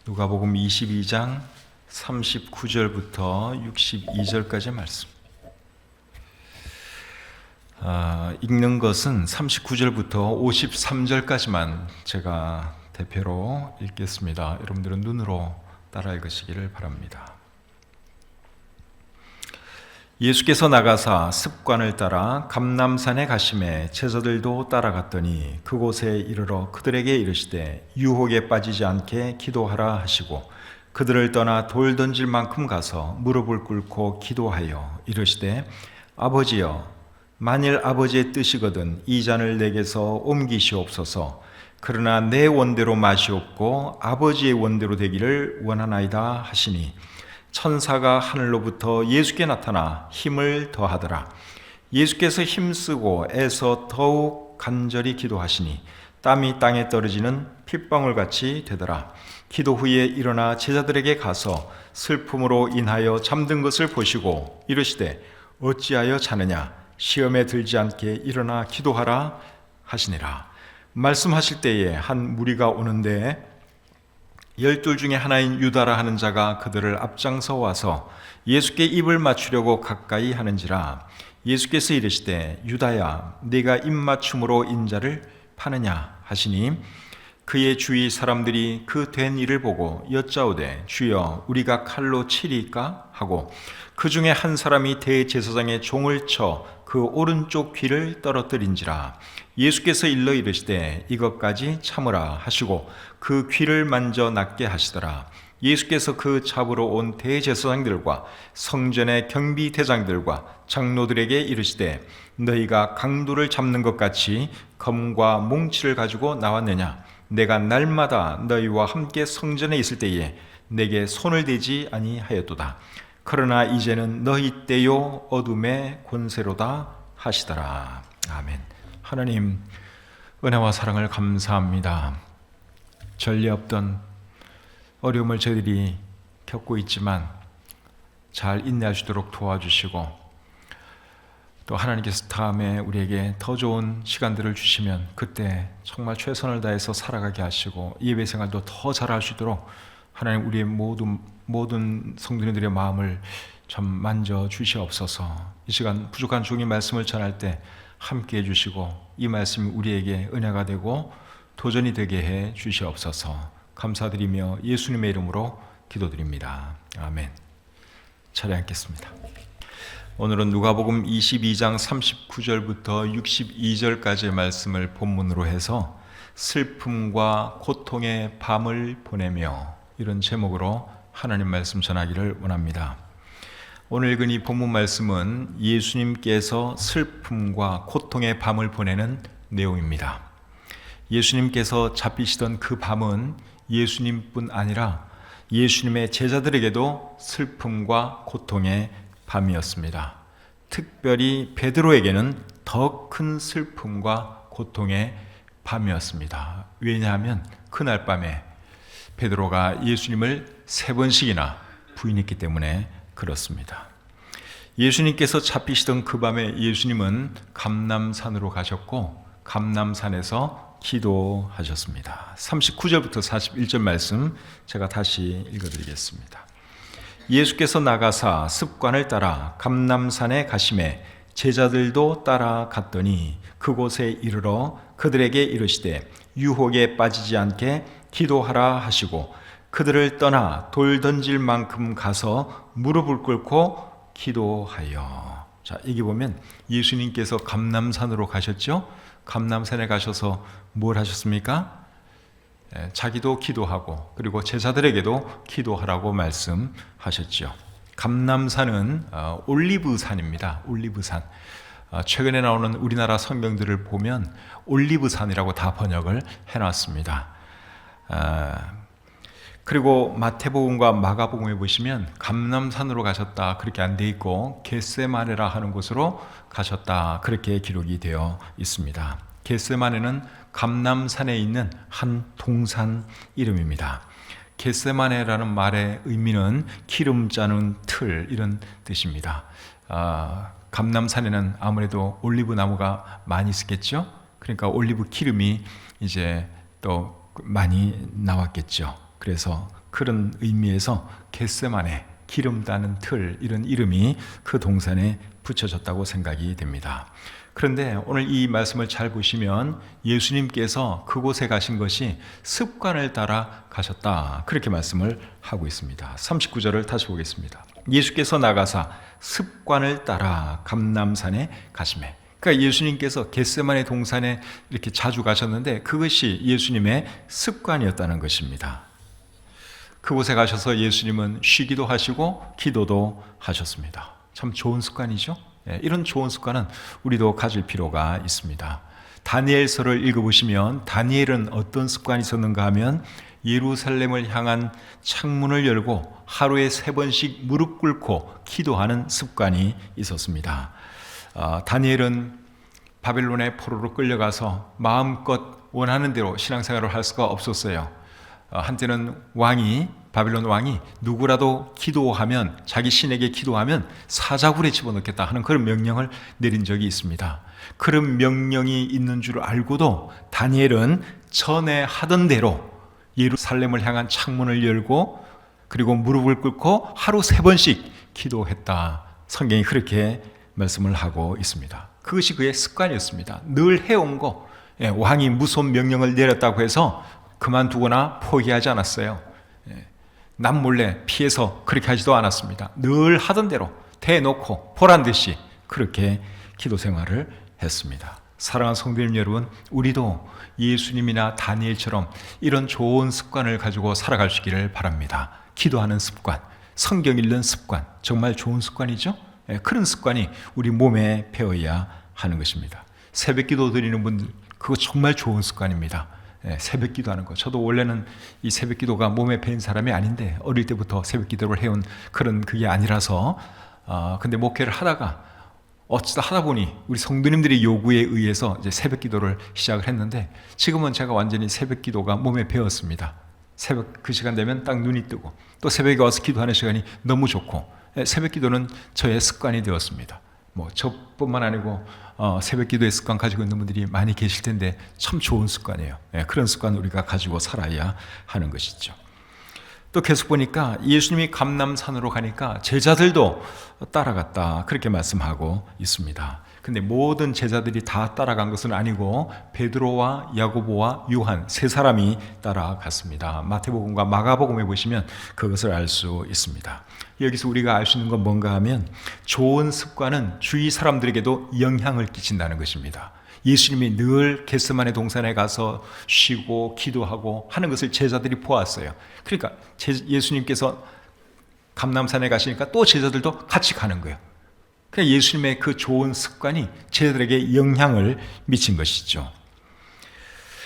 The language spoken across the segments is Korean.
누가복음 22장 39절부터 62절까지 말씀. 읽는 것은 39절부터 53절까지만 제가 대표로 읽겠습니다. 여러분들은 눈으로 따라 읽으시기를 바랍니다. 예수께서 나가사 습관을 따라 감람산에 가심에 제자들도 따라갔더니 그곳에 이르러 그들에게 이르시되 유혹에 빠지지 않게 기도하라 하시고 그들을 떠나 돌 던질 만큼 가서 무릎을 꿇고 기도하여 이르시되 아버지여 만일 아버지의 뜻이거든 이 잔을 내게서 옮기시옵소서. 그러나 내 원대로 마시옵고 아버지의 원대로 되기를 원하나이다 하시니 천사가 하늘로부터 예수께 나타나 힘을 더하더라. 예수께서 힘쓰고 애써 더욱 간절히 기도하시니 땀이 땅에 떨어지는 핏방울같이 되더라. 기도 후에 일어나 제자들에게 가서 슬픔으로 인하여 잠든 것을 보시고 이르시되 어찌하여 자느냐 시험에 들지 않게 일어나 기도하라 하시니라. 말씀하실 때에 한 무리가 오는데 12 중에 하나인 유다라 하는 자가 그들을 앞장서 와서 예수께 입을 맞추려고 가까이 하는지라. 예수께서 이르시되 유다야 네가 입맞춤으로 인자를 파느냐 하시니 그의 주위 사람들이 그 된 일을 보고 여짜오되 주여 우리가 칼로 치리까 하고 그 중에 한 사람이 대제사장의 종을 쳐 그 오른쪽 귀를 떨어뜨린지라. 예수께서 일러 이르시되 이것까지 참으라 하시고 그 귀를 만져 낫게 하시더라. 예수께서 그 잡으러 온 대제사장들과 성전의 경비대장들과 장로들에게 이르시되 너희가 강도를 잡는 것 같이 검과 몽치를 가지고 나왔느냐. 내가 날마다 너희와 함께 성전에 있을 때에 내게 손을 대지 아니하였도다. 그러나 이제는 너희 때요 어둠의 권세로다 하시더라. 아멘. 하나님 은혜와 사랑을 감사합니다. 전례 없던 어려움을 저희들이 겪고 있지만 잘 인내할 수 있도록 도와주시고 또 하나님께서 다음에 우리에게 더 좋은 시간들을 주시면 그때 정말 최선을 다해서 살아가게 하시고 예배 생활도 더 잘할 수 있도록 하나님 우리의 모든 성도님들의 마음을 좀 만져 주시옵소서. 이 시간 부족한 종의 말씀을 전할 때 함께 해주시고 이 말씀이 우리에게 은혜가 되고 도전이 되게 해 주시옵소서. 감사드리며 예수님의 이름으로 기도드립니다. 아멘. 차례 앉겠습니다. 오늘은 누가복음 22장 39절부터 62절까지의 말씀을 본문으로 해서 슬픔과 고통의 밤을 보내며 이런 제목으로 하나님 말씀 전하기를 원합니다. 오늘 읽은 이 본문 말씀은 예수님께서 슬픔과 고통의 밤을 보내는 내용입니다. 예수님께서 잡히시던 그 밤은 예수님뿐 아니라 예수님의 제자들에게도 슬픔과 고통의 밤이었습니다. 특별히 베드로에게는 더 큰 슬픔과 고통의 밤이었습니다. 왜냐하면 그날 밤에 베드로가 예수님을 3번씩이나 부인했기 때문에 그렇습니다. 예수님께서 잡히시던 그 밤에 예수님은 감람산으로 가셨고 감람산에서 기도하셨습니다. 39절부터 41절 말씀 제가 다시 읽어드리겠습니다. 예수께서 나가사 습관을 따라 감람산에 가심에 제자들도 따라갔더니 그곳에 이르러 그들에게 이르시되 유혹에 빠지지 않게 기도하라 하시고 그들을 떠나 돌 던질 만큼 가서 무릎을 꿇고 기도하여. 자, 여기 보면 예수님께서 감람산으로 가셨죠? 감람산에 가셔서 뭘 하셨습니까? 자기도 기도하고 그리고 제자들에게도 기도하라고 말씀하셨죠. 감람산은 올리브산입니다. 올리브산. 최근에 나오는 우리나라 성경들을 보면 올리브산이라고 다 번역을 해놨습니다. 그리고 마태복음과 마가복음에 보시면 감람산으로 가셨다 그렇게 안 돼 있고 겟세마네라 하는 곳으로 가셨다 그렇게 기록이 되어 있습니다. 겟세마네는 감람산에 있는 한 동산 이름입니다. 겟세마네라는 말의 의미는 기름 짜는 틀 이런 뜻입니다. 감람산에는 아무래도 올리브 나무가 많이 있었겠죠. 그러니까 올리브 기름이 이제 또 많이 나왔겠죠. 그래서 그런 의미에서 겟세마네, 기름 다는 틀, 이런 이름이 그 동산에 붙여졌다고 생각이 됩니다. 그런데 오늘 이 말씀을 잘 보시면 예수님께서 그곳에 가신 것이 습관을 따라 가셨다, 그렇게 말씀을 하고 있습니다. 39절을 다시 보겠습니다. 예수께서 나가사 습관을 따라 감람산에 가시매. 그러니까 예수님께서 겟세마네 동산에 이렇게 자주 가셨는데 그것이 예수님의 습관이었다는 것입니다. 그곳에 가셔서 예수님은 쉬기도 하시고 기도도 하셨습니다. 참 좋은 습관이죠. 이런 좋은 습관은 우리도 가질 필요가 있습니다. 다니엘서를 읽어보시면 다니엘은 어떤 습관이 있었는가 하면 예루살렘을 향한 창문을 열고 하루에 3번씩 무릎 꿇고 기도하는 습관이 있었습니다. 다니엘은 바벨론의 포로로 끌려가서 마음껏 원하는 대로 신앙생활을 할 수가 없었어요. 한때는 바벨론 왕이 누구라도 기도하면, 자기 신에게 기도하면 사자굴에 집어넣겠다 하는 그런 명령을 내린 적이 있습니다. 그런 명령이 있는 줄 알고도 다니엘은 전에 하던 대로 예루살렘을 향한 창문을 열고 그리고 무릎을 꿇고 하루 3번씩 기도했다. 성경이 그렇게 말씀을 하고 있습니다. 그것이 그의 습관이었습니다. 늘 해온 거. 왕이 무서운 명령을 내렸다고 해서 그만두거나 포기하지 않았어요. 남몰래 피해서 그렇게 하지도 않았습니다. 늘 하던 대로 대놓고 보란듯이 그렇게 기도 생활을 했습니다. 사랑하는 성도님 여러분, 우리도 예수님이나 다니엘처럼 이런 좋은 습관을 가지고 살아가시기를 바랍니다. 기도하는 습관, 성경 읽는 습관, 정말 좋은 습관이죠. 그런 습관이 우리 몸에 배어야 하는 것입니다. 새벽 기도 드리는 분들, 그거 정말 좋은 습관입니다. 새벽 기도하는 거. 저도 원래는 이 새벽 기도가 몸에 배인 사람이 아닌데 어릴 때부터 새벽 기도를 해온 그런 그게 아니라서 근데 목회를 하다가 어쩌다 하다 보니 우리 성도님들의 요구에 의해서 이제 새벽 기도를 시작을 했는데 지금은 제가 완전히 새벽 기도가 몸에 배었습니다. 새벽 그 시간 되면 딱 눈이 뜨고 또 새벽에 와서 기도하는 시간이 너무 좋고 새벽 기도는 저의 습관이 되었습니다. 뭐 저뿐만 아니고 새벽 기도의 습관 가지고 있는 분들이 많이 계실 텐데 참 좋은 습관이에요. 그런 습관 우리가 가지고 살아야 하는 것이죠. 또 계속 보니까 예수님이 감람산으로 가니까 제자들도 따라갔다, 그렇게 말씀하고 있습니다. 근데 모든 제자들이 다 따라간 것은 아니고 베드로와 야고보와 요한 3사람이 따라갔습니다. 마태복음과 마가복음에 보시면 그것을 알 수 있습니다. 여기서 우리가 알 수 있는 건 뭔가 하면 좋은 습관은 주위 사람들에게도 영향을 끼친다는 것입니다. 예수님이 늘 겟세마네 동산에 가서 쉬고 기도하고 하는 것을 제자들이 보았어요. 그러니까 예수님께서 감람산에 가시니까 또 제자들도 같이 가는 거예요. 그러니까 예수님의 그 좋은 습관이 제자들에게 영향을 미친 것이죠.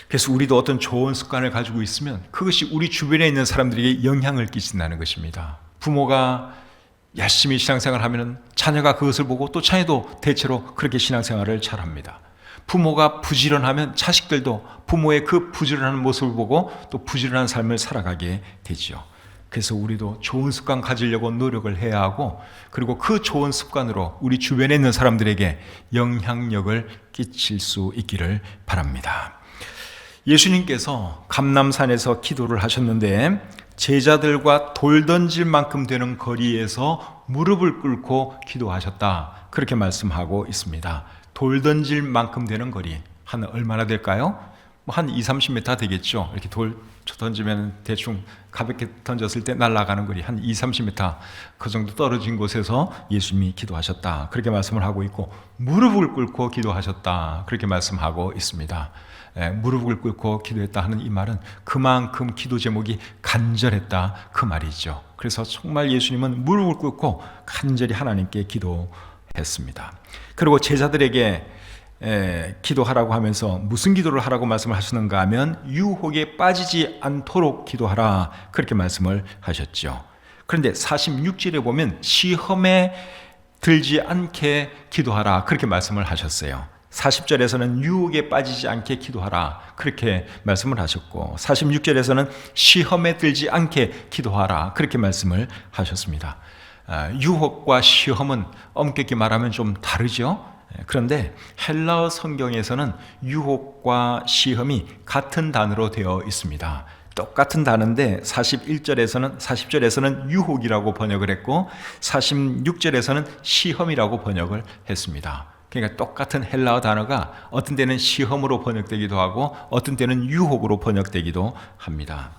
그래서 우리도 어떤 좋은 습관을 가지고 있으면 그것이 우리 주변에 있는 사람들에게 영향을 끼친다는 것입니다. 부모가 열심히 신앙생활을 하면 자녀가 그것을 보고 또 자녀도 대체로 그렇게 신앙생활을 잘합니다. 부모가 부지런하면 자식들도 부모의 그 부지런한 모습을 보고 또 부지런한 삶을 살아가게 되죠. 그래서 우리도 좋은 습관 가지려고 노력을 해야 하고 그리고 그 좋은 습관으로 우리 주변에 있는 사람들에게 영향력을 끼칠 수 있기를 바랍니다. 예수님께서 감람산에서 기도를 하셨는데 제자들과 돌 던질 만큼 되는 거리에서 무릎을 꿇고 기도하셨다, 그렇게 말씀하고 있습니다. 돌 던질 만큼 되는 거리, 한 얼마나 될까요? 한 20-30m 되겠죠. 이렇게 돌 던지면 대충 가볍게 던졌을 때 날아가는 거리 한 20-30m 그 정도 떨어진 곳에서 예수님이 기도하셨다, 그렇게 말씀을 하고 있고 무릎을 꿇고 기도하셨다, 그렇게 말씀하고 있습니다. 무릎을 꿇고 기도했다 하는 이 말은 그만큼 기도 제목이 간절했다, 그 말이죠. 그래서 정말 예수님은 무릎을 꿇고 간절히 하나님께 기도했습니다. 그리고 제자들에게 기도하라고 하면서 무슨 기도를 하라고 말씀을 하시는가 하면 유혹에 빠지지 않도록 기도하라, 그렇게 말씀을 하셨죠. 그런데 46절에 보면 시험에 들지 않게 기도하라, 그렇게 말씀을 하셨어요. 40절에서는 유혹에 빠지지 않게 기도하라, 그렇게 말씀을 하셨고 46절에서는 시험에 들지 않게 기도하라, 그렇게 말씀을 하셨습니다. 유혹과 시험은 엄격히 말하면 좀 다르죠. 그런데 헬라어 성경에서는 유혹과 시험이 같은 단어로 되어 있습니다. 똑같은 단어인데 40절에서는 유혹이라고 번역을 했고 46절에서는 시험이라고 번역을 했습니다. 그러니까 똑같은 헬라어 단어가 어떤 때는 시험으로 번역되기도 하고 어떤 때는 유혹으로 번역되기도 합니다.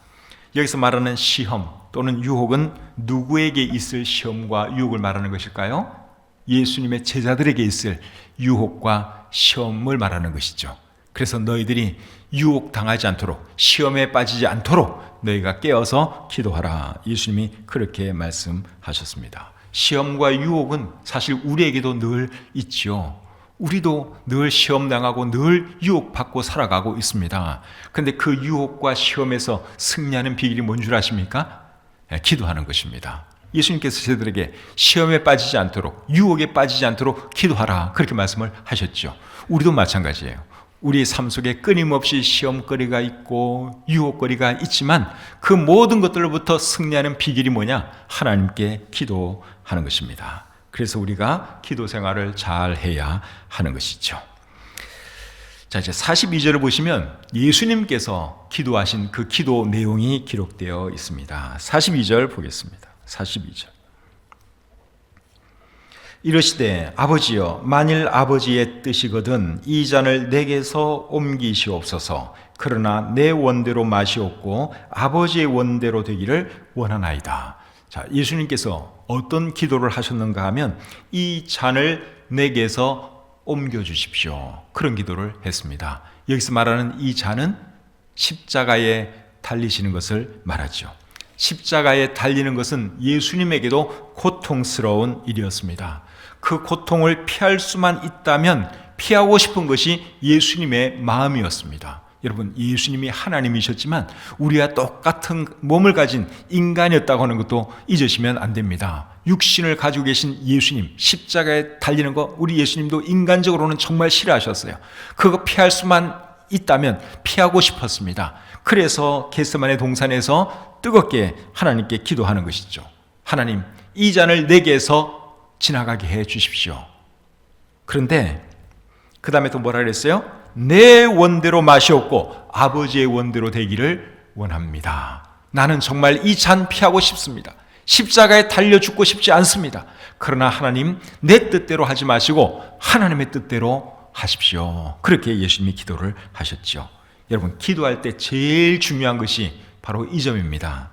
여기서 말하는 시험 또는 유혹은 누구에게 있을 시험과 유혹을 말하는 것일까요? 예수님의 제자들에게 있을 유혹과 시험을 말하는 것이죠. 그래서 너희들이 유혹당하지 않도록 시험에 빠지지 않도록 너희가 깨어서 기도하라. 예수님이 그렇게 말씀하셨습니다. 시험과 유혹은 사실 우리에게도 늘 있죠. 우리도 늘 시험당하고 늘 유혹받고 살아가고 있습니다. 그런데 그 유혹과 시험에서 승리하는 비결이 뭔 줄 아십니까? 기도하는 것입니다. 예수님께서 저들에게 시험에 빠지지 않도록 유혹에 빠지지 않도록 기도하라 그렇게 말씀을 하셨죠. 우리도 마찬가지예요. 우리 삶 속에 끊임없이 시험거리가 있고 유혹거리가 있지만 그 모든 것들로부터 승리하는 비결이 뭐냐? 하나님께 기도하는 것입니다. 그래서 우리가 기도 생활을 잘 해야 하는 것이죠. 자, 이제 42절을 보시면 예수님께서 기도하신 그 기도 내용이 기록되어 있습니다. 42절 보겠습니다. 42절. 이르시되 아버지여 만일 아버지의 뜻이거든 이 잔을 내게서 옮기시옵소서. 그러나 내 원대로 마시옵고 아버지의 원대로 되기를 원하나이다. 자, 예수님께서 어떤 기도를 하셨는가 하면 이 잔을 내게서 옮겨주십시오. 그런 기도를 했습니다. 여기서 말하는 이 잔은 십자가에 달리시는 것을 말하죠. 십자가에 달리는 것은 예수님에게도 고통스러운 일이었습니다. 그 고통을 피할 수만 있다면 피하고 싶은 것이 예수님의 마음이었습니다. 여러분, 예수님이 하나님이셨지만 우리와 똑같은 몸을 가진 인간이었다고 하는 것도 잊으시면 안 됩니다. 육신을 가지고 계신 예수님, 십자가에 달리는 거 우리 예수님도 인간적으로는 정말 싫어하셨어요. 그거 피할 수만 있다면 피하고 싶었습니다. 그래서 겟세마네 동산에서 뜨겁게 하나님께 기도하는 것이죠. 하나님, 이 잔을 내게서 지나가게 해 주십시오. 그런데 그 다음에 또 뭐라 그랬어요? 내 원대로 마시옵고 아버지의 원대로 되기를 원합니다. 나는 정말 이 잔 피하고 싶습니다. 십자가에 달려 죽고 싶지 않습니다. 그러나 하나님, 내 뜻대로 하지 마시고 하나님의 뜻대로 하십시오. 그렇게 예수님이 기도를 하셨죠. 여러분, 기도할 때 제일 중요한 것이 바로 이 점입니다.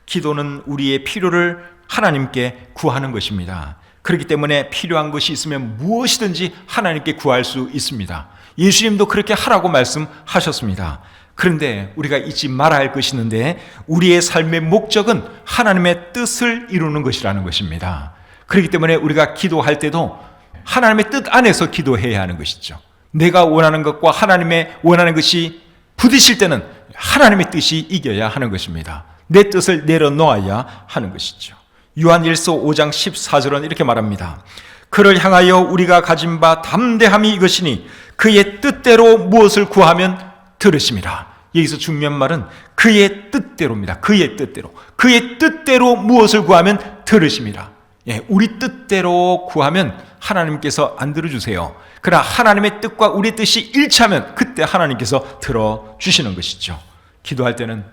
기도는 우리의 필요를 하나님께 구하는 것입니다. 그렇기 때문에 필요한 것이 있으면 무엇이든지 하나님께 구할 수 있습니다. 예수님도 그렇게 하라고 말씀하셨습니다. 그런데 우리가 잊지 말아야 할 것이 있는데 우리의 삶의 목적은 하나님의 뜻을 이루는 것이라는 것입니다. 그렇기 때문에 우리가 기도할 때도 하나님의 뜻 안에서 기도해야 하는 것이죠. 내가 원하는 것과 하나님의 원하는 것이 부딪힐 때는 하나님의 뜻이 이겨야 하는 것입니다. 내 뜻을 내려놓아야 하는 것이죠. 요한일서 5장 14절은 이렇게 말합니다. 그를 향하여 우리가 가진 바 담대함이 이것이니 그의 뜻대로 무엇을 구하면 들으심이라. 여기서 중요한 말은 그의 뜻대로입니다. 그의 뜻대로. 그의 뜻대로 무엇을 구하면 들으심이라. 예, 우리 뜻대로 구하면 하나님께서 안 들어주세요. 그러나 하나님의 뜻과 우리 뜻이 일치하면 그때 하나님께서 들어주시는 것이죠. 기도할 때는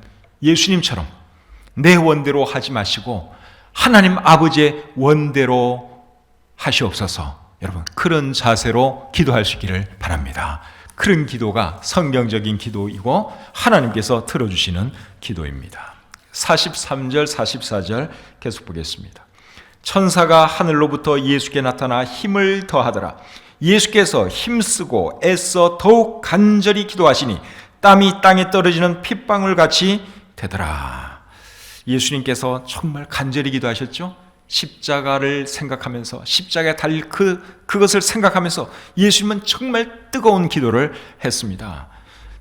예수님처럼 내 원대로 하지 마시고 하나님 아버지의 원대로 하시옵소서. 여러분, 그런 자세로 기도할 수 있기를 바랍니다. 그런 기도가 성경적인 기도이고 하나님께서 들어주시는 기도입니다. 43절, 44절 계속 보겠습니다. 천사가 하늘로부터 예수께 나타나 힘을 더하더라. 예수께서 힘쓰고 애써 더욱 간절히 기도하시니 땀이 땅에 떨어지는 핏방울 같이 되더라. 예수님께서 정말 간절히 기도하셨죠? 십자가를 생각하면서 십자가에 달릴 그것을 생각하면서 예수님은 정말 뜨거운 기도를 했습니다.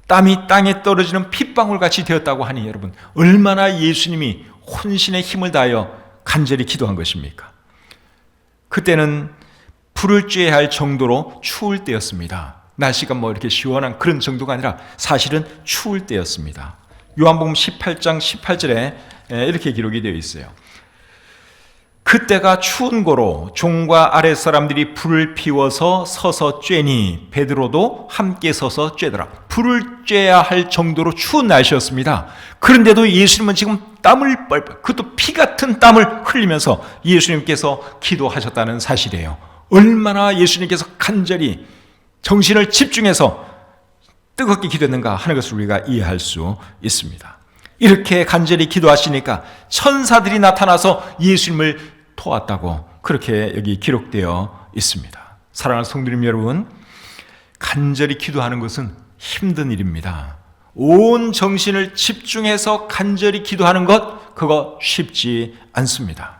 땀이 땅에 떨어지는 핏방울 같이 되었다고 하니 여러분, 얼마나 예수님이 혼신의 힘을 다하여 간절히 기도한 것입니까? 그때는 불을 쬐야 할 정도로 추울 때였습니다. 날씨가 이렇게 시원한 그런 정도가 아니라 사실은 추울 때였습니다. 요한복음 18장 18절에 이렇게 기록이 되어 있어요. 그때가 추운 고로 종과 아랫 사람들이 불을 피워서 서서 쬐니 베드로도 함께 서서 쬐더라. 불을 쬐야 할 정도로 추운 날씨였습니다. 그런데도 예수님은 지금 땀을 뻘뻘, 그것도 피 같은 땀을 흘리면서 예수님께서 기도하셨다는 사실이에요. 얼마나 예수님께서 간절히 정신을 집중해서 뜨겁게 기도했는가 하는 것을 우리가 이해할 수 있습니다. 이렇게 간절히 기도하시니까 천사들이 나타나서 예수님을 도왔다고 그렇게 여기 기록되어 있습니다. 사랑하는 성도님 여러분, 간절히 기도하는 것은 힘든 일입니다. 온 정신을 집중해서 간절히 기도하는 것, 그거 쉽지 않습니다.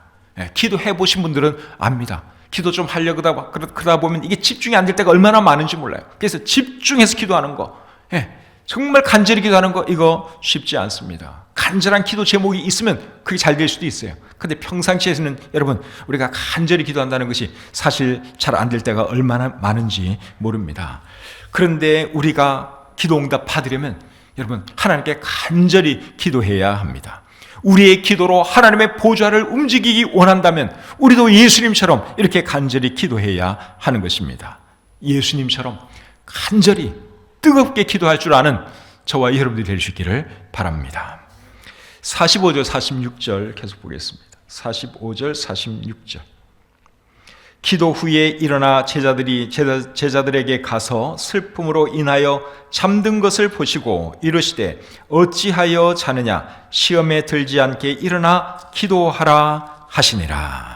기도해 보신 분들은 압니다. 기도 좀 하려고 그러다 보면 이게 집중이 안 될 때가 얼마나 많은지 몰라요. 그래서 집중해서 기도하는 거, 정말 간절히 기도하는 거, 이거 쉽지 않습니다. 간절한 기도 제목이 있으면 그게 잘 될 수도 있어요. 근데 평상시에서는 여러분, 우리가 간절히 기도한다는 것이 사실 잘 안 될 때가 얼마나 많은지 모릅니다. 그런데 우리가 기도 응답 받으려면 여러분, 하나님께 간절히 기도해야 합니다. 우리의 기도로 하나님의 보좌를 움직이기 원한다면 우리도 예수님처럼 이렇게 간절히 기도해야 하는 것입니다. 예수님처럼 간절히 뜨겁게 기도할 줄 아는 저와 여러분들이 될 수 있기를 바랍니다. 45절 46절 계속 보겠습니다. 45절 46절. 기도 후에 일어나 제자들에게 가서 슬픔으로 인하여 잠든 것을 보시고 이르시되 어찌하여 자느냐, 시험에 들지 않게 일어나 기도하라 하시니라.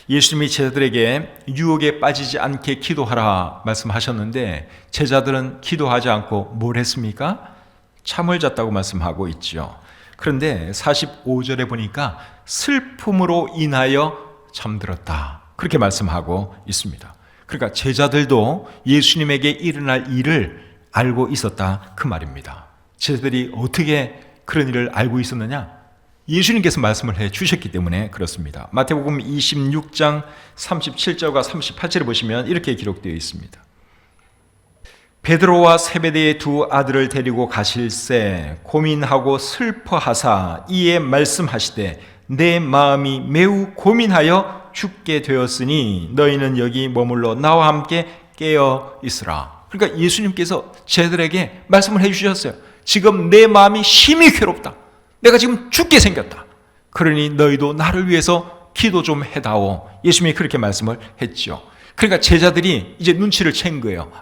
예수님이 제자들에게 유혹에 빠지지 않게 기도하라 말씀하셨는데 제자들은 기도하지 않고 뭘 했습니까? 잠을 잤다고 말씀하고 있죠. 그런데 45절에 보니까 슬픔으로 인하여 잠들었다, 그렇게 말씀하고 있습니다. 그러니까 제자들도 예수님에게 일어날 일을 알고 있었다, 그 말입니다. 제자들이 어떻게 그런 일을 알고 있었느냐? 예수님께서 말씀을 해 주셨기 때문에 그렇습니다. 마태복음 26장 37절과 38절을 보시면 이렇게 기록되어 있습니다. 베드로와 세베대의 두 아들을 데리고 가실새 고민하고 슬퍼하사 이에 말씀하시되 내 마음이 매우 고민하여 죽게 되었으니 너희는 여기 머물러 나와 함께 깨어 있으라. 그러니까 예수님께서 제자들에게 말씀을 해주셨어요. 지금 내 마음이 심히 괴롭다. 내가 지금 죽게 생겼다. 그러니 너희도 나를 위해서 기도 좀 해다오. 예수님이 그렇게 말씀을 했죠. 그러니까 제자들이 이제 눈치를 챈 거예요.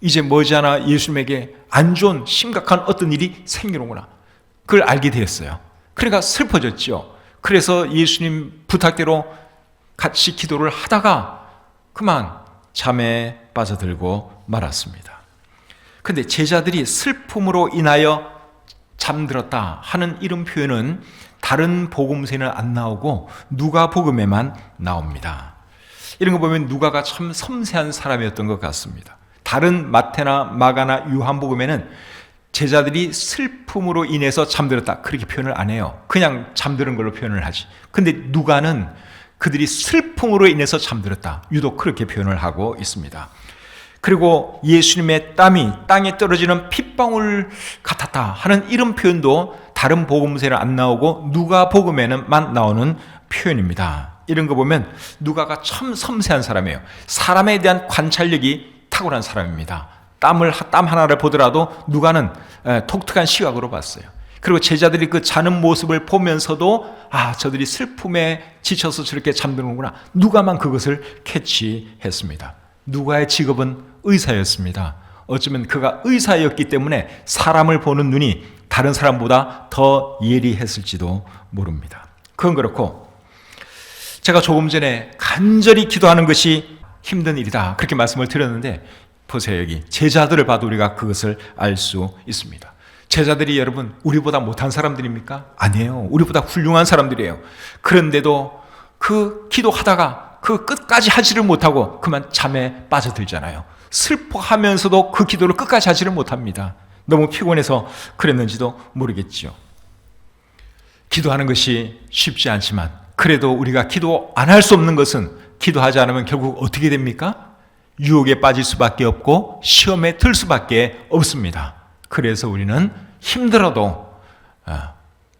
이제 머지않아 예수님에게 안 좋은 심각한 어떤 일이 생기는구나. 그걸 알게 되었어요. 그러니까 슬퍼졌죠. 그래서 예수님 부탁대로 같이 기도를 하다가 그만 잠에 빠져들고 말았습니다. 그런데 제자들이 슬픔으로 인하여 잠들었다 하는 이런 표현은 다른 복음서에는 안 나오고 누가복음에만 나옵니다. 이런 거 보면 누가가 참 섬세한 사람이었던 것 같습니다. 다른 마태나 마가나 요한복음에는 제자들이 슬픔으로 인해서 잠들었다, 그렇게 표현을 안 해요. 그냥 잠드는 걸로 표현을 하지. 근데 누가는 그들이 슬픔으로 인해서 잠들었다, 유독 그렇게 표현을 하고 있습니다. 그리고 예수님의 땀이 땅에 떨어지는 핏방울 같았다 하는 이런 표현도 다른 복음서에는 안 나오고 누가복음에는만 나오는 표현입니다. 이런 거 보면 누가가 참 섬세한 사람이에요. 사람에 대한 관찰력이 탁월한 사람입니다. 땀 하나를 보더라도 누가는 독특한 시각으로 봤어요. 그리고 제자들이 그 자는 모습을 보면서도 저들이 슬픔에 지쳐서 저렇게 잠드는구나, 누가만 그것을 캐치했습니다. 누가의 직업은 의사였습니다. 어쩌면 그가 의사였기 때문에 사람을 보는 눈이 다른 사람보다 더 예리했을지도 모릅니다. 그건 그렇고, 제가 조금 전에 간절히 기도하는 것이 힘든 일이다, 그렇게 말씀을 드렸는데 보세요. 여기 제자들을 봐도 우리가 그것을 알 수 있습니다. 제자들이 여러분 우리보다 못한 사람들입니까? 아니에요. 우리보다 훌륭한 사람들이에요. 그런데도 그 기도하다가 그 끝까지 하지를 못하고 그만 잠에 빠져들잖아요. 슬퍼하면서도 그 기도를 끝까지 하지를 못합니다. 너무 피곤해서 그랬는지도 모르겠죠. 기도하는 것이 쉽지 않지만 그래도 우리가 기도 안 할 수 없는 것은, 기도하지 않으면 결국 어떻게 됩니까? 유혹에 빠질 수밖에 없고 시험에 들 수밖에 없습니다. 그래서 우리는 힘들어도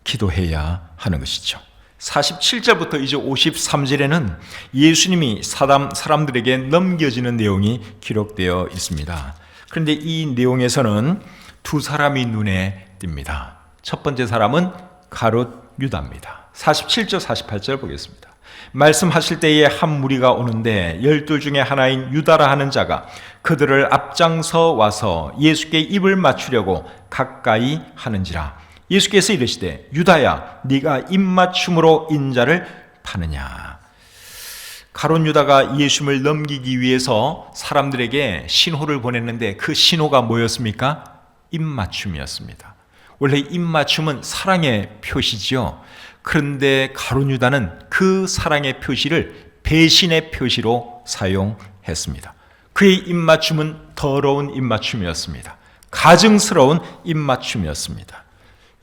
기도해야 하는 것이죠. 47절부터 이제 53절에는 예수님이 사람들에게 넘겨지는 내용이 기록되어 있습니다. 그런데 이 내용에서는 두 사람이 눈에 띕니다. 첫 번째 사람은 가롯 유다입니다. 47절 48절 보겠습니다. 말씀하실 때에 한 무리가 오는데 12 중에 하나인 유다라 하는 자가 그들을 앞장서 와서 예수께 입을 맞추려고 가까이 하는지라. 예수께서 이르시되 유다야 네가 입맞춤으로 인자를 파느냐. 가롯 유다가 예수님을 넘기기 위해서 사람들에게 신호를 보냈는데 그 신호가 뭐였습니까? 입맞춤이었습니다. 원래 입맞춤은 사랑의 표시지요. 그런데 가롯 유다는 그 사랑의 표시를 배신의 표시로 사용했습니다. 그의 입맞춤은 더러운 입맞춤이었습니다. 가증스러운 입맞춤이었습니다.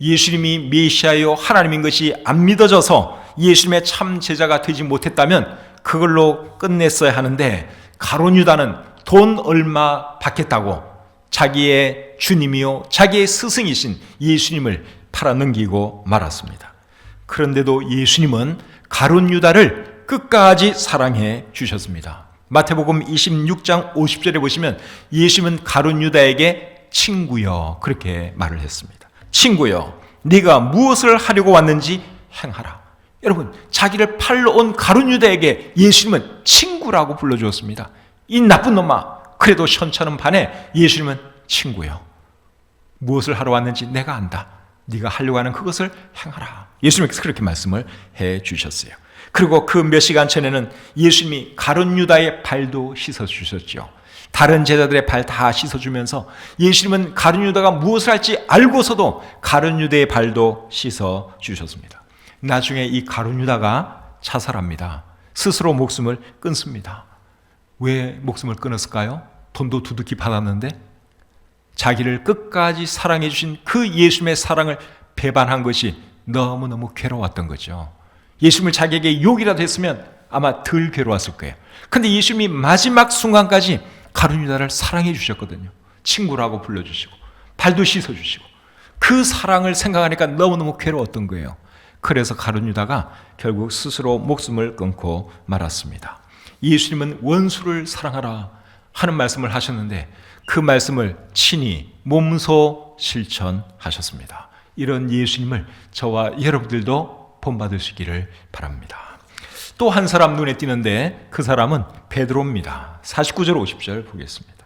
예수님이 메시아요 하나님인 것이 안 믿어져서 예수님의 참 제자가 되지 못했다면 그걸로 끝냈어야 하는데 가롯 유다는 돈 얼마 받겠다고 자기의 주님이요 자기의 스승이신 예수님을 팔아넘기고 말았습니다. 그런데도 예수님은 가롯 유다를 끝까지 사랑해 주셨습니다. 마태복음 26장 50절에 보시면 예수님은 가롯 유다에게 친구여 그렇게 말을 했습니다. 친구여 네가 무엇을 하려고 왔는지 행하라. 여러분 자기를 팔러 온 가롯 유다에게 예수님은 친구라고 불러주었습니다. 이 나쁜 놈아. 그래도 현찮은 반에 예수님은 친구여 무엇을 하러 왔는지 내가 안다. 네가 하려고 하는 그것을 행하라. 예수님께서 그렇게 말씀을 해 주셨어요. 그리고 그 몇 시간 전에는 예수님이 가롯 유다의 발도 씻어 주셨죠. 다른 제자들의 발 다 씻어주면서 예수님은 가룟 유다가 무엇을 할지 알고서도 가룟 유다의 발도 씻어 주셨습니다. 나중에 이 가룟 유다가 자살합니다. 스스로 목숨을 끊습니다. 왜 목숨을 끊었을까요? 돈도 두둑히 받았는데 자기를 끝까지 사랑해 주신 그 예수님의 사랑을 배반한 것이 너무너무 괴로웠던 거죠. 예수님을 자기에게 욕이라도 했으면 아마 덜 괴로웠을 거예요. 그런데 예수님이 마지막 순간까지 가룟 유다를 사랑해 주셨거든요. 친구라고 불러주시고 발도 씻어주시고 그 사랑을 생각하니까 너무너무 괴로웠던 거예요. 그래서 가룟 유다가 결국 스스로 목숨을 끊고 말았습니다. 예수님은 원수를 사랑하라 하는 말씀을 하셨는데 그 말씀을 친히 몸소 실천하셨습니다. 이런 예수님을 저와 여러분들도 본받으시기를 바랍니다. 또 한 사람 눈에 띄는데 그 사람은 베드로입니다. 49절 50절 보겠습니다.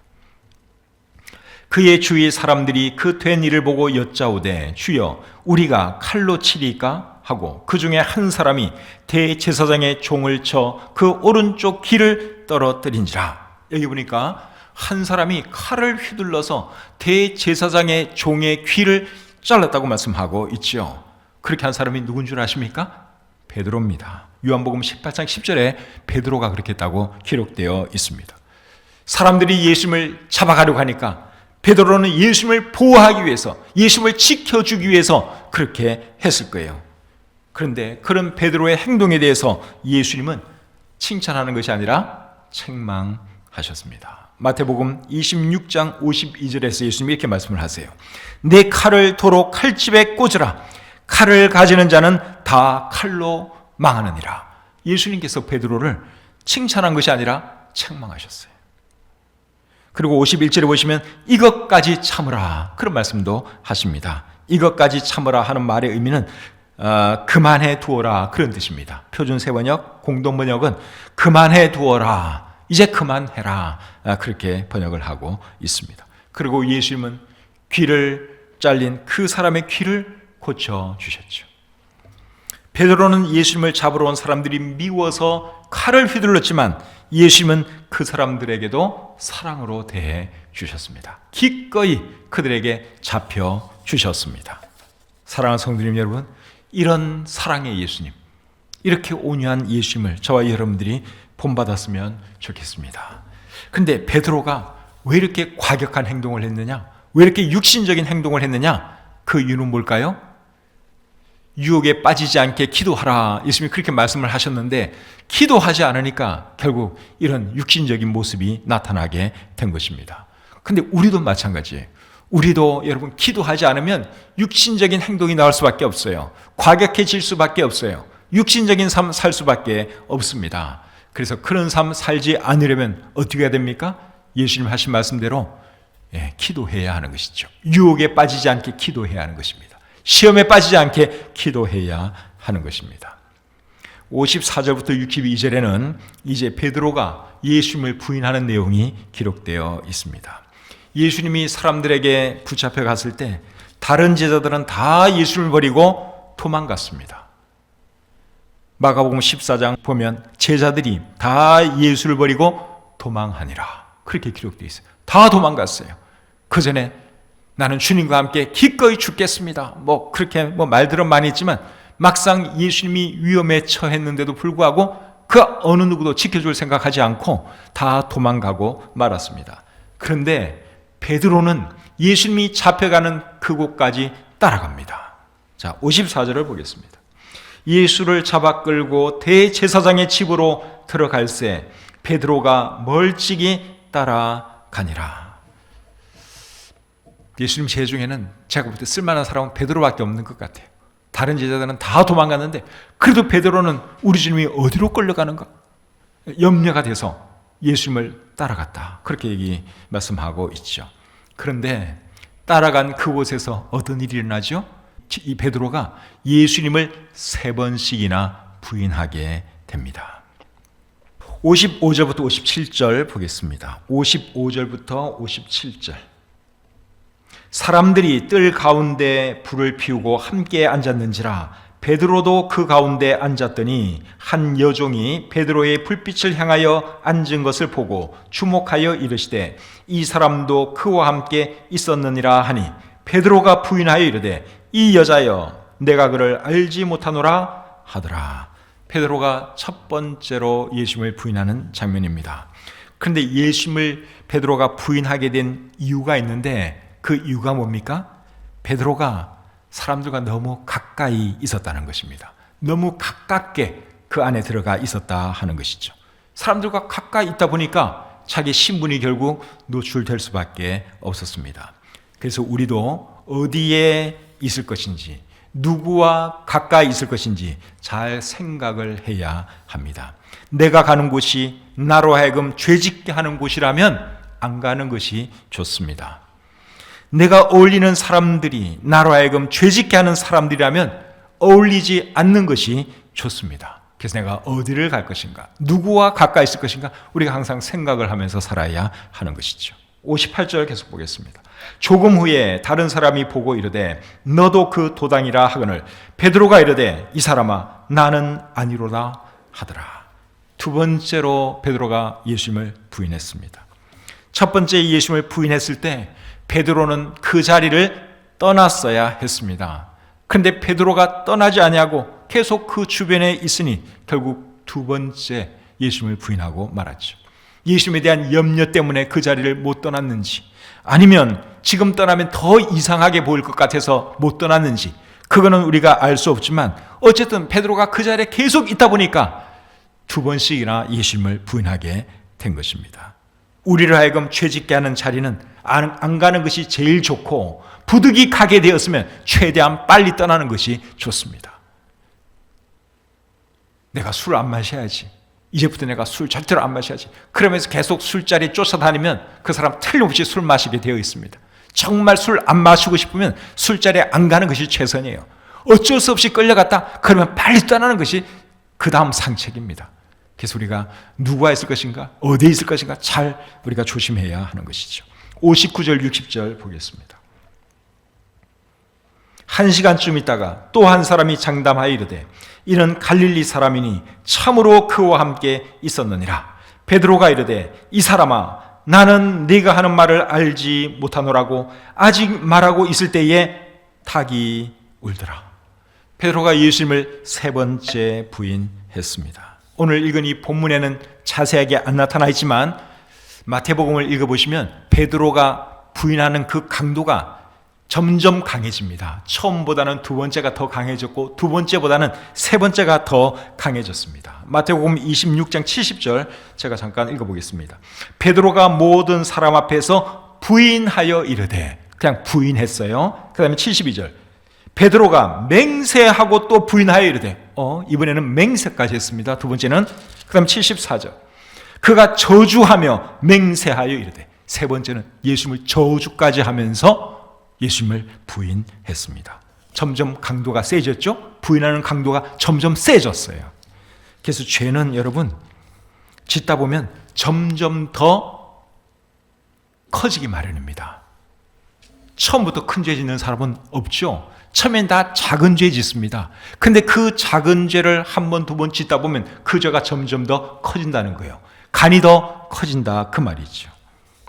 그의 주위 사람들이 그 된 일을 보고 여짜오되 주여 우리가 칼로 치리까 하고 그 중에 한 사람이 대제사장의 종을 쳐 그 오른쪽 귀를 떨어뜨린지라. 여기 보니까 한 사람이 칼을 휘둘러서 대제사장의 종의 귀를 잘랐다고 말씀하고 있죠. 그렇게 한 사람이 누군 줄 아십니까? 베드로입니다. 요한복음 18장 10절에 베드로가 그렇게 했다고 기록되어 있습니다. 사람들이 예수님을 잡아가려고 하니까 베드로는 예수님을 보호하기 위해서 예수님을 지켜주기 위해서 그렇게 했을 거예요. 그런데 그런 베드로의 행동에 대해서 예수님은 칭찬하는 것이 아니라 책망하셨습니다. 마태복음 26장 52절에서 예수님이 이렇게 말씀을 하세요. 내 칼을 도로 칼집에 꽂으라. 칼을 가지는 자는 다 칼로 망하느니라. 예수님께서 베드로를 칭찬한 것이 아니라 책망하셨어요. 그리고 51절에 보시면 이것까지 참으라 그런 말씀도 하십니다. 이것까지 참으라 하는 말의 의미는 그만해 두어라 그런 뜻입니다. 표준 세번역, 공동 번역은 그만해 두어라, 이제 그만해라 그렇게 번역을 하고 있습니다. 그리고 예수님은 귀를 잘린 그 사람의 귀를 고쳐주셨죠. 베드로는 예수님을 잡으러 온 사람들이 미워서 칼을 휘둘렀지만 예수님은 그 사람들에게도 사랑으로 대해 주셨습니다. 기꺼이 그들에게 잡혀 주셨습니다. 사랑하는 성도님 여러분, 이런 사랑의 예수님, 이렇게 온유한 예수님을 저와 여러분들이 본받았으면 좋겠습니다. 그런데 베드로가 왜 이렇게 과격한 행동을 했느냐? 왜 이렇게 육신적인 행동을 했느냐? 그 이유는 뭘까요? 유혹에 빠지지 않게 기도하라. 예수님이 그렇게 말씀을 하셨는데 기도하지 않으니까 결국 이런 육신적인 모습이 나타나게 된 것입니다. 그런데 우리도 마찬가지예요. 우리도 여러분 기도하지 않으면 육신적인 행동이 나올 수밖에 없어요. 과격해질 수밖에 없어요. 육신적인 삶 살 수밖에 없습니다. 그래서 그런 삶 살지 않으려면 어떻게 해야 됩니까? 예수님 하신 말씀대로 기도해야 하는 것이죠. 유혹에 빠지지 않게 기도해야 하는 것입니다. 시험에 빠지지 않게 기도해야 하는 것입니다. 54절부터 62절에는 이제 베드로가 예수님을 부인하는 내용이 기록되어 있습니다. 예수님이 사람들에게 붙잡혀 갔을 때 다른 제자들은 다 예수님을 버리고 도망갔습니다. 마가복음 14장 보면 제자들이 다 예수를 버리고 도망하니라, 그렇게 기록되어 있어요. 다 도망갔어요. 그 전에 나는 주님과 함께 기꺼이 죽겠습니다, 그렇게 말들은 많이 했지만 막상 예수님이 위험에 처했는데도 불구하고 그 어느 누구도 지켜줄 생각하지 않고 다 도망가고 말았습니다. 그런데 베드로는 예수님이 잡혀가는 그곳까지 따라갑니다. 자, 54절을 보겠습니다. 예수를 잡아 끌고 대제사장의 집으로 들어갈새 베드로가 멀찍이 따라가니라. 예수님 제자 중에는 제가 볼 때 쓸만한 사람은 베드로밖에 없는 것 같아요. 다른 제자들은 다 도망갔는데 그래도 베드로는 우리 주님이 어디로 끌려가는가 염려가 돼서 예수님을 따라갔다, 그렇게 말씀하고 있죠. 그런데 따라간 그곳에서 어떤 일이 일어나죠? 이 베드로가 예수님을 3번씩이나 부인하게 됩니다. 55절부터 57절 보겠습니다. 55절부터 57절. 사람들이 뜰 가운데 불을 피우고 함께 앉았는지라 베드로도 그 가운데 앉았더니 한 여종이 베드로의 불빛을 향하여 앉은 것을 보고 주목하여 이르시되 이 사람도 그와 함께 있었느니라 하니 베드로가 부인하여 이르되 이 여자여 내가 그를 알지 못하노라 하더라. 베드로가 첫 번째로 예수님을 부인하는 장면입니다. 그런데 예수님을 베드로가 부인하게 된 이유가 있는데 그 이유가 뭡니까? 베드로가 사람들과 너무 가까이 있었다는 것입니다. 너무 가깝게 그 안에 들어가 있었다 하는 것이죠. 사람들과 가까이 있다 보니까 자기 신분이 결국 노출될 수밖에 없었습니다. 그래서 우리도 어디에 있을 것인지, 누구와 가까이 있을 것인지 잘 생각을 해야 합니다. 내가 가는 곳이 나로 하여금 죄짓게 하는 곳이라면 안 가는 것이 좋습니다. 내가 어울리는 사람들이 나로 하여금 죄짓게 하는 사람들이라면 어울리지 않는 것이 좋습니다. 그래서 내가 어디를 갈 것인가, 누구와 가까이 있을 것인가, 우리가 항상 생각을 하면서 살아야 하는 것이죠. 58절 계속 보겠습니다. 조금 후에 다른 사람이 보고 이르되 너도 그 도당이라 하거늘 베드로가 이르되 이 사람아 나는 아니로다 하더라. 두 번째로 베드로가 예수님을 부인했습니다. 첫 번째 예수님을 부인했을 때 베드로는 그 자리를 떠났어야 했습니다. 그런데 베드로가 떠나지 아니하고 계속 그 주변에 있으니 결국 두 번째 예수님을 부인하고 말았죠. 예수님에 대한 염려 때문에 그 자리를 못 떠났는지, 아니면 지금 떠나면 더 이상하게 보일 것 같아서 못 떠났는지, 그거는 우리가 알 수 없지만 어쨌든 베드로가 그 자리에 계속 있다 보니까 두 번씩이나 예수님을 부인하게 된 것입니다. 우리를 하여금 죄짓게 하는 자리는 안 가는 것이 제일 좋고, 부득이 가게 되었으면 최대한 빨리 떠나는 것이 좋습니다. 내가 술 안 마셔야지, 이제부터 내가 술 절대로 안 마셔야지, 그러면서 계속 술자리 쫓아다니면 그 사람 틀림없이 술 마시게 되어 있습니다. 정말 술 안 마시고 싶으면 술자리에 안 가는 것이 최선이에요. 어쩔 수 없이 끌려갔다 그러면 빨리 떠나는 것이 그 다음 상책입니다. 그래서 우리가 누구와 있을 것인가, 어디에 있을 것인가 잘 우리가 조심해야 하는 것이죠. 59절 60절 보겠습니다. 1시간쯤 있다가 또 한 사람이 장담하여 이르되 이는 갈릴리 사람이니 참으로 그와 함께 있었느니라. 베드로가 이르되 이 사람아 나는 네가 하는 말을 알지 못하노라고 아직 말하고 있을 때에 닭이 울더라. 베드로가 예수님을 3번째 부인했습니다. 오늘 읽은 이 본문에는 자세하게 안 나타나 있지만 마태복음을 읽어보시면 베드로가 부인하는 그 강도가 점점 강해집니다. 처음보다는 두 번째가 더 강해졌고 두 번째보다는 세 번째가 더 강해졌습니다. 마태복음 26장 70절 제가 잠깐 읽어보겠습니다. 베드로가 모든 사람 앞에서 부인하여 이르되, 그냥 부인했어요. 그 다음에 72절 베드로가 맹세하고 또 부인하여 이르되, 이번에는 맹세까지 했습니다. 두 번째는, 그 다음 74절. 그가 저주하며 맹세하여 이르되, 세 번째는 예수님을 저주까지 하면서 예수님을 부인했습니다. 점점 강도가 세졌죠? 부인하는 강도가 점점 세졌어요. 그래서 죄는 여러분, 짓다 보면 점점 더 커지기 마련입니다. 처음부터 큰 죄 짓는 사람은 없죠. 처음엔 다 작은 죄 짓습니다. 근데 그 작은 죄를 한 번, 두 번 짓다 보면 그 죄가 점점 더 커진다는 거예요. 간이 더 커진다, 그 말이죠.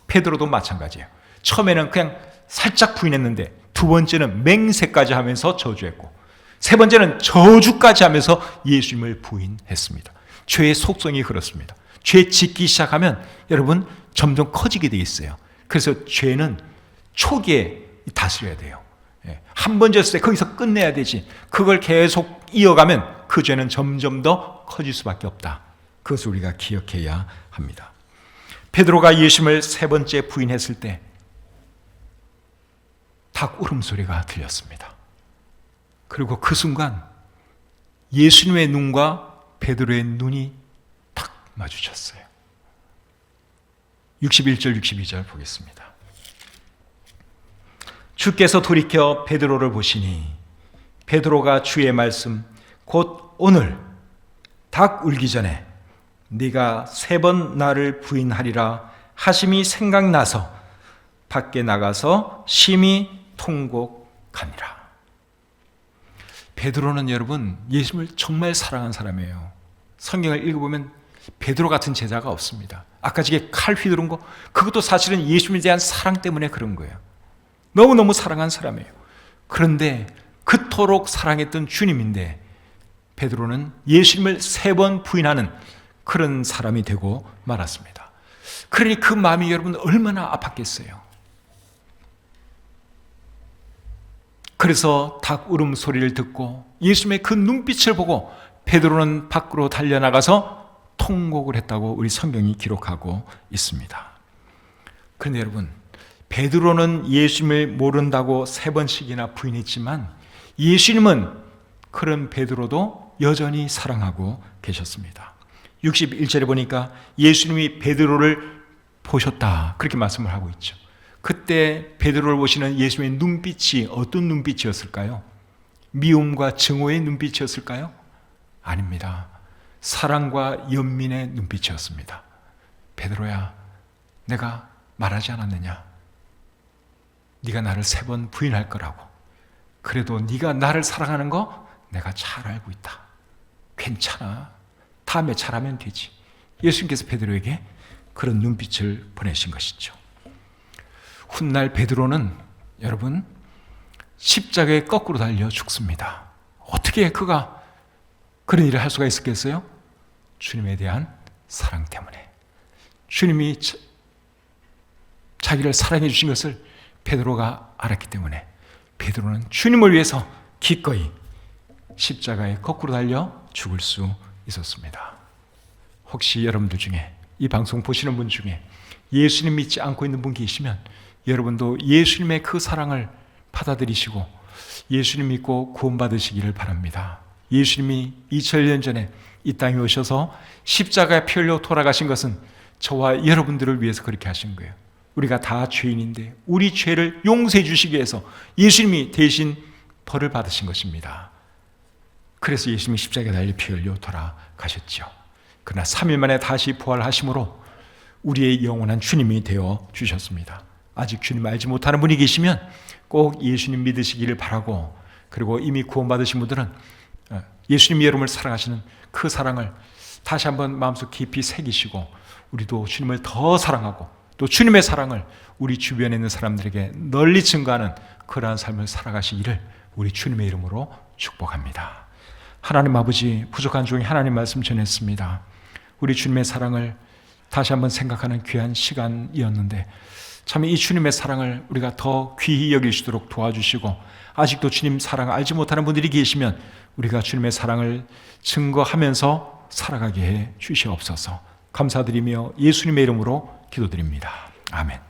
베드로도 마찬가지예요. 처음에는 그냥 살짝 부인했는데 두 번째는 맹세까지 하면서 저주했고, 세 번째는 저주까지 하면서 예수님을 부인했습니다. 죄의 속성이 그렇습니다. 죄 짓기 시작하면 여러분 점점 커지게 돼 있어요. 그래서 죄는 초기에 다스려야 돼요. 한 번 졌을 때 거기서 끝내야 되지. 그걸 계속 이어가면 그 죄는 점점 더 커질 수밖에 없다. 그것을 우리가 기억해야 합니다. 베드로가 예수님을 세 번째 부인했을 때 닭 울음소리가 들렸습니다. 그리고 그 순간 예수님의 눈과 베드로의 눈이 탁 마주쳤어요. 61절, 62절 보겠습니다. 주께서 돌이켜 베드로를 보시니 베드로가 주의 말씀 곧 오늘 닭 울기 전에 네가 세 번 나를 부인하리라 하심이 생각나서 밖에 나가서 심히 통곡하니라. 베드로는 여러분 예수님을 정말 사랑한 사람이에요. 성경을 읽어보면 베드로 같은 제자가 없습니다. 아까 저게 칼 휘두른 거, 그것도 사실은 예수님에 대한 사랑 때문에 그런 거예요. 너무너무 사랑한 사람이에요. 그런데 그토록 사랑했던 주님인데 베드로는 예수님을 세 번 부인하는 그런 사람이 되고 말았습니다. 그러니 그 마음이 여러분 얼마나 아팠겠어요. 그래서 닭 울음소리를 듣고 예수님의 그 눈빛을 보고 베드로는 밖으로 달려나가서 통곡을 했다고 우리 성경이 기록하고 있습니다. 그런데 여러분, 베드로는 예수님을 모른다고 세 번씩이나 부인했지만 예수님은 그런 베드로도 여전히 사랑하고 계셨습니다. 61절에 보니까 예수님이 베드로를 보셨다, 그렇게 말씀을 하고 있죠. 그때 베드로를 보시는 예수님의 눈빛이 어떤 눈빛이었을까요? 미움과 증오의 눈빛이었을까요? 아닙니다. 사랑과 연민의 눈빛이었습니다. 베드로야, 내가 말하지 않았느냐? 네가 나를 세 번 부인할 거라고. 그래도 네가 나를 사랑하는 거 내가 잘 알고 있다. 괜찮아. 다음에 잘하면 되지. 예수님께서 베드로에게 그런 눈빛을 보내신 것이죠. 훗날 베드로는 여러분 십자가에 거꾸로 달려 죽습니다. 어떻게 그가 그런 일을 할 수가 있었겠어요? 주님에 대한 사랑 때문에. 주님이 자기를 사랑해 주신 것을 베드로가 알았기 때문에 베드로는 주님을 위해서 기꺼이 십자가에 거꾸로 달려 죽을 수 있었습니다. 혹시 여러분들 중에, 이 방송 보시는 분 중에 예수님 믿지 않고 있는 분 계시면 여러분도 예수님의 그 사랑을 받아들이시고 예수님 믿고 구원받으시기를 바랍니다. 예수님이 2000년 전에 이 땅에 오셔서 십자가에 피 흘려 돌아가신 것은 저와 여러분들을 위해서 그렇게 하신 거예요. 우리가 다 죄인인데 우리 죄를 용서해 주시기 위해서 예수님이 대신 벌을 받으신 것입니다. 그래서 예수님이 십자가에 달려 피 흘려 돌아가셨죠. 그러나 3일 만에 다시 부활하심으로 우리의 영원한 주님이 되어 주셨습니다. 아직 주님 알지 못하는 분이 계시면 꼭 예수님 믿으시기를 바라고, 그리고 이미 구원받으신 분들은 예수님이 여러분을 사랑하시는 그 사랑을 다시 한번 마음속 깊이 새기시고 우리도 주님을 더 사랑하고 또 주님의 사랑을 우리 주변에 있는 사람들에게 널리 증거하는 그러한 삶을 살아가시기를 우리 주님의 이름으로 축복합니다. 하나님 아버지, 부족한 종이 하나님 말씀 전했습니다. 우리 주님의 사랑을 다시 한번 생각하는 귀한 시간이었는데 참 이 주님의 사랑을 우리가 더 귀히 여길 수 있도록 도와주시고, 아직도 주님 사랑을 알지 못하는 분들이 계시면 우리가 주님의 사랑을 증거하면서 살아가게 해 주시옵소서. 감사드리며 예수님의 이름으로 기도드립니다. 아멘.